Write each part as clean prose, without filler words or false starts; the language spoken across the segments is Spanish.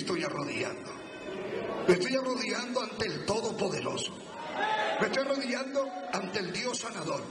estoy arrodillando? Me estoy arrodillando ante el Todopoderoso. Me estoy arrodillando ante el Dios sanador.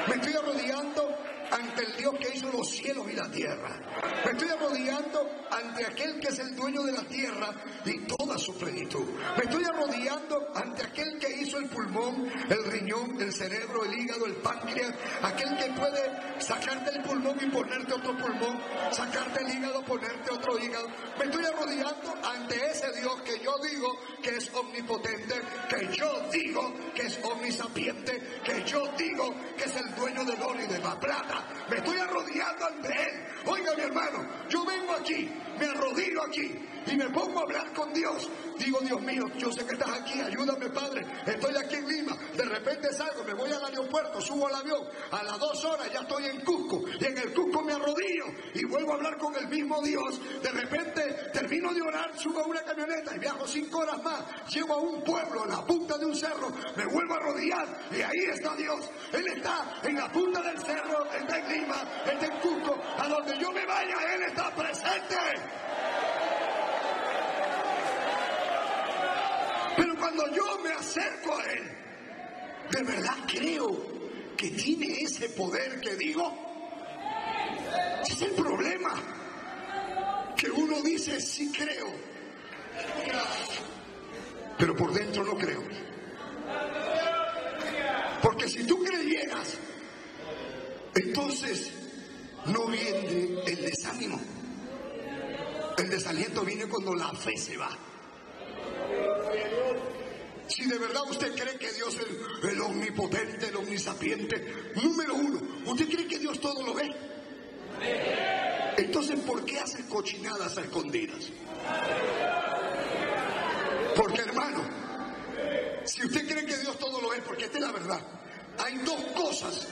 Me estoy arrodillando ante el Dios que hizo los cielos y la tierra. Me estoy arrodillando ante aquel que es el dueño de la tierra y toda su plenitud. Me estoy arrodillando ante aquel que hizo el pulmón, el riñón, el cerebro, el hígado, el páncreas, aquel que puede sacarte el pulmón y ponerte otro pulmón, sacarte el hígado, ponerte otro hígado. Me estoy arrodillando ante ese Dios que yo digo que es omnipotente, que yo digo que es omnisapiente, que yo digo que es el dueño del oro y de la plata. Me estoy arrodillando ante Él. Oiga, mi hermano, yo vengo aquí, me arrodillo aquí y me pongo a hablar con Dios. Digo, Dios mío, yo sé que estás aquí, ayúdame, Padre. Estoy aquí en Lima, de repente salgo, me voy al aeropuerto, subo al avión, a las 2 horas ya estoy en Cusco, y en el Cusco me arrodillo y vuelvo a hablar con el mismo Dios. De repente termino de orar, subo a una camioneta y viajo 5 horas más, llego a un pueblo, en la punta de un cerro, me vuelvo a arrodillar y ahí está Dios. Él está en la punta del cerro, está en Lima, está en Cusco, a donde yo me vaya, Él está presente. Pero cuando yo me acerco a Él, de verdad creo que tiene ese poder que digo. Ese es el problema, que uno dice sí creo, pero por dentro no creo. Porque si tú creyeras, entonces no viene el desánimo. El desaliento viene cuando la fe se va. Si de verdad usted cree que Dios es el omnipotente, el omnisapiente, número uno, ¿usted cree que Dios todo lo ve? Entonces, ¿por qué hace cochinadas a escondidas? Porque, hermano, si usted cree que Dios todo lo ve, porque esta es la verdad, hay 2 cosas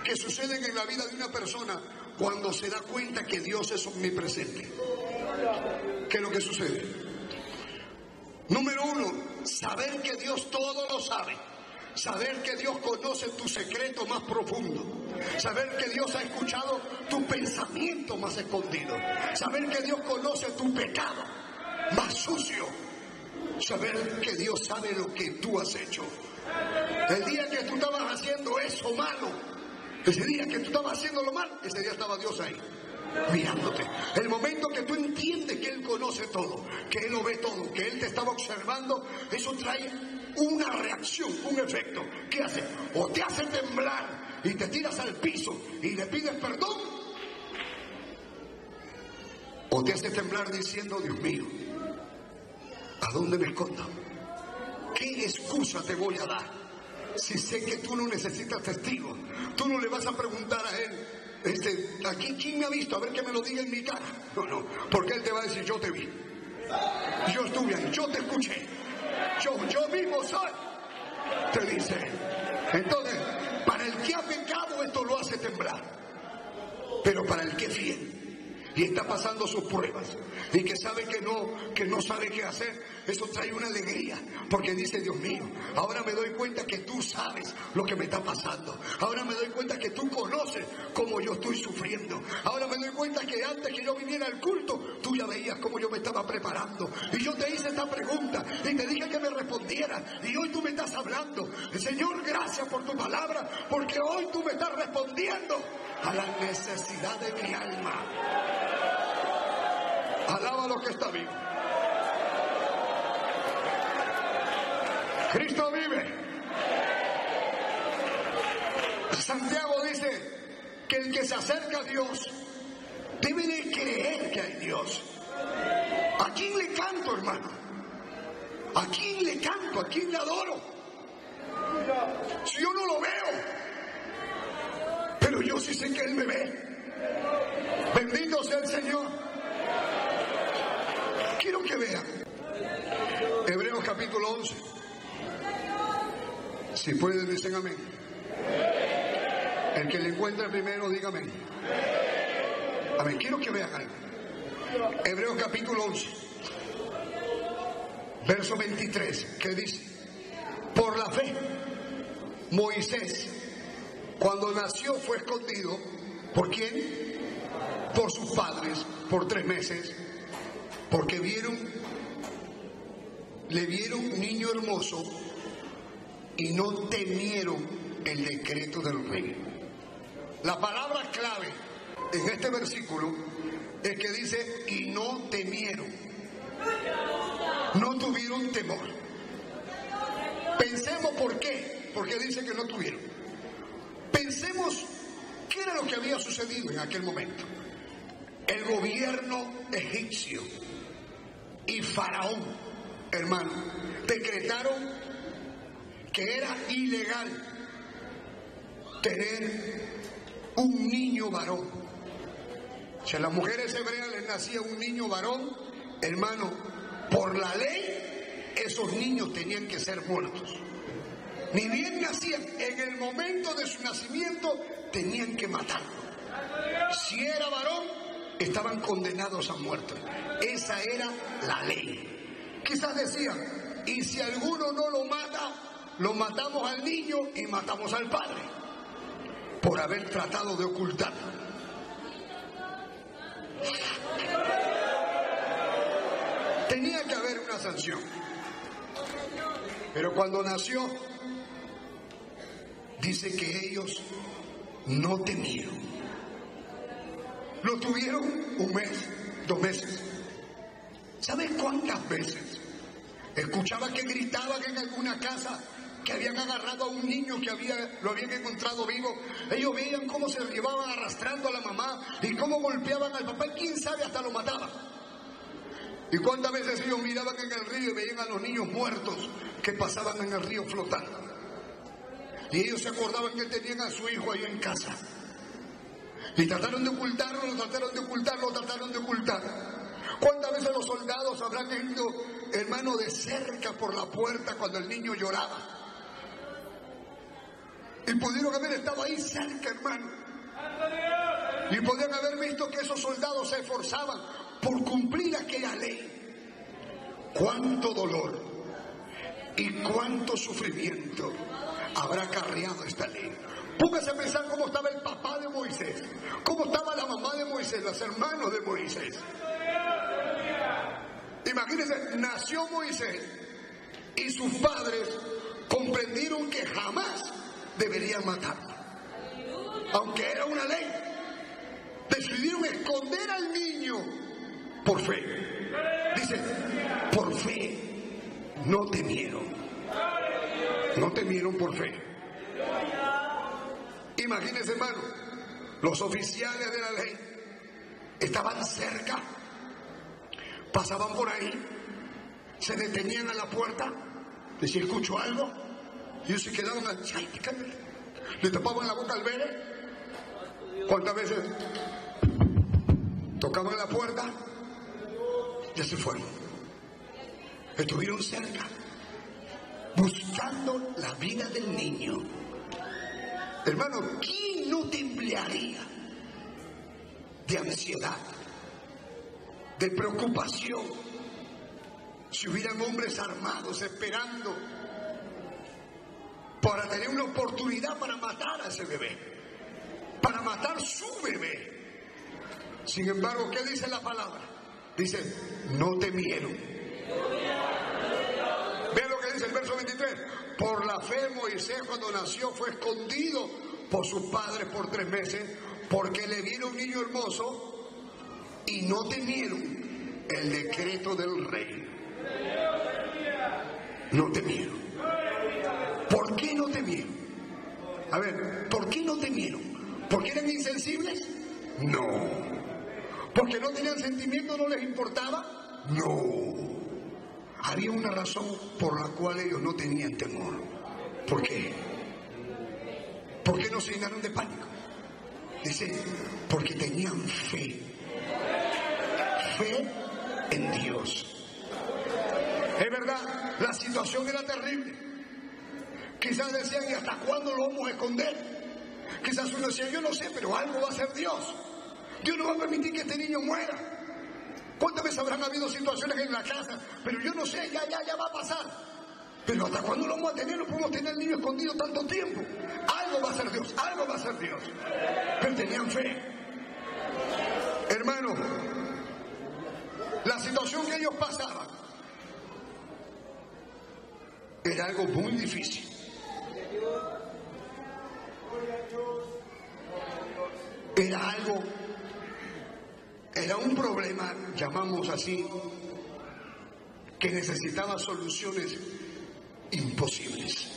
que suceden en la vida de una persona cuando se da cuenta que Dios es omnipresente. ¿Qué es lo que sucede? Número 1, saber que Dios todo lo sabe. Saber que Dios conoce tu secreto más profundo. Saber que Dios ha escuchado tu pensamiento más escondido. Saber que Dios conoce tu pecado más sucio. Saber que Dios sabe lo que tú has hecho. El día que tú estabas haciendo eso malo, ese día que tú estabas haciendo lo mal, ese día estaba Dios ahí, mirándote. El momento que tú entiendes que Él conoce todo, que Él lo ve todo, que Él te estaba observando, eso trae una reacción, un efecto. ¿Qué hace? O te hace temblar y te tiras al piso y le pides perdón, o te hace temblar diciendo, Dios mío, ¿a dónde me escondo? ¿Qué excusa te voy a dar? Si sé que tú no necesitas testigos, tú no le vas a preguntar a Él, aquí quién me ha visto, a ver que me lo diga en mi cara. No, porque Él te va a decir, yo te vi, yo estuve ahí, yo te escuché, yo mismo soy, te dice Él. Entonces, para el que ha pecado esto lo hace temblar, pero para el que es fiel y está pasando sus pruebas y que sabe que no sabe qué hacer, eso trae una alegría, porque dice, Dios mío, ahora me doy cuenta que tú sabes lo que me está pasando, ahora me doy cuenta que tú conoces cómo yo estoy sufriendo, ahora me doy cuenta que antes que yo viniera al culto, tú ya veías cómo yo me estaba preparando, y yo te hice esta pregunta y te dije que me respondieras, y hoy tú me estás hablando. Señor, gracias por tu palabra, porque hoy tú me estás respondiendo a la necesidad de mi alma. Alaba lo que está vivo. Cristo vive. Santiago dice que el que se acerca a Dios debe de creer que hay Dios. ¿A quién le canto, hermano? ¿A quién le canto? ¿A quién le adoro? Si yo no lo veo, pero yo sí sé que Él me ve. Bendito sea el Señor. Quiero que vean Hebreos capítulo 11. Si pueden, dicen amén. El que le encuentre primero, diga amén. Amén. Quiero que vean algo. Hebreos capítulo 11, verso 23, que dice: por la fe, Moisés, cuando nació, fue escondido. ¿Por quién? Por sus padres, por 3 meses. porque le vieron un niño hermoso y no temieron el decreto del rey. La palabra clave en este versículo es que dice, y no temieron. No tuvieron temor. Pensemos por qué. Porque dice que no tuvieron. Pensemos qué era lo que había sucedido en aquel momento. El gobierno egipcio y Faraón, hermano, decretaron que era ilegal tener un niño varón. Si a las mujeres hebreas les nacía un niño varón, hermano, por la ley, esos niños tenían que ser muertos. Ni bien nacían, en el momento de su nacimiento, tenían que matarlo. Si era varón, estaban condenados a muerte. Esa era la ley. Quizás decían, y si alguno no lo mata, lo matamos al niño y matamos al padre, por haber tratado de ocultarlo. Tenía que haber una sanción. Pero cuando nació, dice que ellos no temieron. Lo tuvieron un mes, 2 meses. ¿Sabes cuántas veces escuchaba que gritaban en alguna casa que habían agarrado a un niño que lo habían encontrado vivo? Ellos veían cómo se llevaban arrastrando a la mamá y cómo golpeaban al papá y quién sabe hasta lo mataban. Y cuántas veces ellos miraban en el río y veían a los niños muertos que pasaban en el río flotando. Y ellos se acordaban que tenían a su hijo ahí en casa. Y trataron de ocultarlo, lo trataron de ocultar. ¿Cuántas veces los soldados habrán ido, hermano, de cerca por la puerta cuando el niño lloraba? Y pudieron haber estado ahí cerca, hermano. Y podían haber visto que esos soldados se esforzaban por cumplir aquella ley. Cuánto dolor y cuánto sufrimiento habrá acarreado esta ley. Póngase a pensar cómo estaba el papá de Moisés, cómo estaba la mamá de Moisés, los hermanos de Moisés. Imagínense, nació Moisés y sus padres comprendieron que jamás deberían matarlo, aunque era una ley. Decidieron esconder al niño por fe. Dice, por fe no temieron. No temieron por fe. Imagínense, hermano, los oficiales de la ley estaban cerca, pasaban por ahí, se detenían a la puerta, decían, ¿escucho algo? Y ellos se quedaban allí, le tapaban la boca al bebé. ¿Cuántas veces tocaban la puerta? Ya se fueron. Estuvieron cerca, buscando la vida del niño. Hermano, ¿quién no temblaría de ansiedad, de preocupación, si hubieran hombres armados esperando para tener una oportunidad para matar a ese bebé, para matar su bebé? Sin embargo, ¿qué dice la palabra? Dice, no temieron. Vean lo que dice el verso 23. Por la fe Moisés cuando nació fue escondido por sus padres por 3 meses, porque le vieron un niño hermoso y no temieron el decreto del rey. No temieron. ¿Por qué no temieron? A ver, ¿por qué no temieron? ¿Porque eran insensibles? No. ¿Porque no tenían sentimiento, no les importaba? No. Había una razón por la cual ellos no tenían temor. ¿Por qué? ¿Por qué no se llenaron de pánico? Dice, porque tenían fe. Fe en Dios. Es verdad, la situación era terrible. Quizás decían, ¿y hasta cuándo lo vamos a esconder? Quizás uno decía, yo no sé, pero algo va a hacer Dios. Dios no va a permitir que este niño muera. ¿Cuántas veces habrán habido situaciones en la casa? Pero yo no sé, ya va a pasar. Pero ¿hasta cuándo lo vamos a tener? No podemos tener al niño escondido tanto tiempo. Algo va a hacer Dios, algo va a hacer Dios. Pero tenían fe. Hermano, La situación que ellos pasaban era algo muy difícil. Era un problema, llamamos así, que necesitaba soluciones imposibles.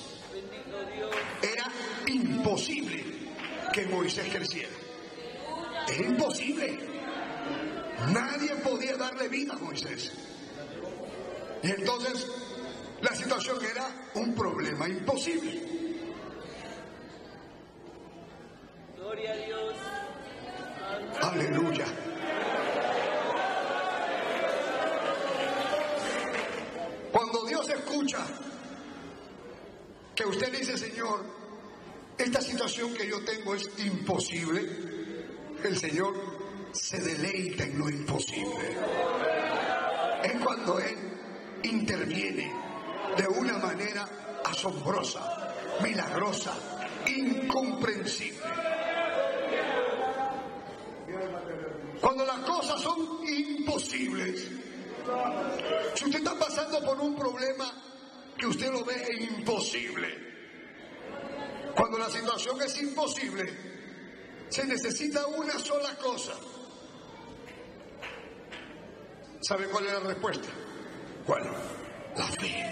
Era imposible que Moisés creciera. Era imposible. Nadie podía darle vida a Moisés. Y entonces la situación era un problema imposible. Gloria a Dios. Aleluya. Cuando Dios escucha que usted dice, Señor, esta situación que yo tengo es imposible, el Señor se deleita en lo imposible. Es cuando Él interviene de una manera asombrosa, milagrosa, incomprensible. Cuando las cosas son imposibles, si usted está pasando por un problema que usted lo ve imposible, cuando la situación es imposible, se necesita una sola cosa. ¿Sabe cuál es la respuesta? ¿Cuál? La fe.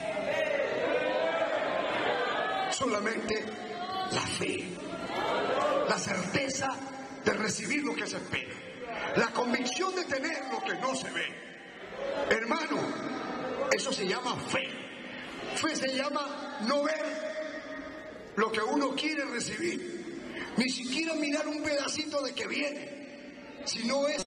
Solamente la fe. La certeza de recibir lo que se espera. La convicción de tener lo que no se ve. Hermano, eso se llama fe. Fe se llama no ver lo que uno quiere recibir. Ni siquiera mirar un pedacito de que viene, sino es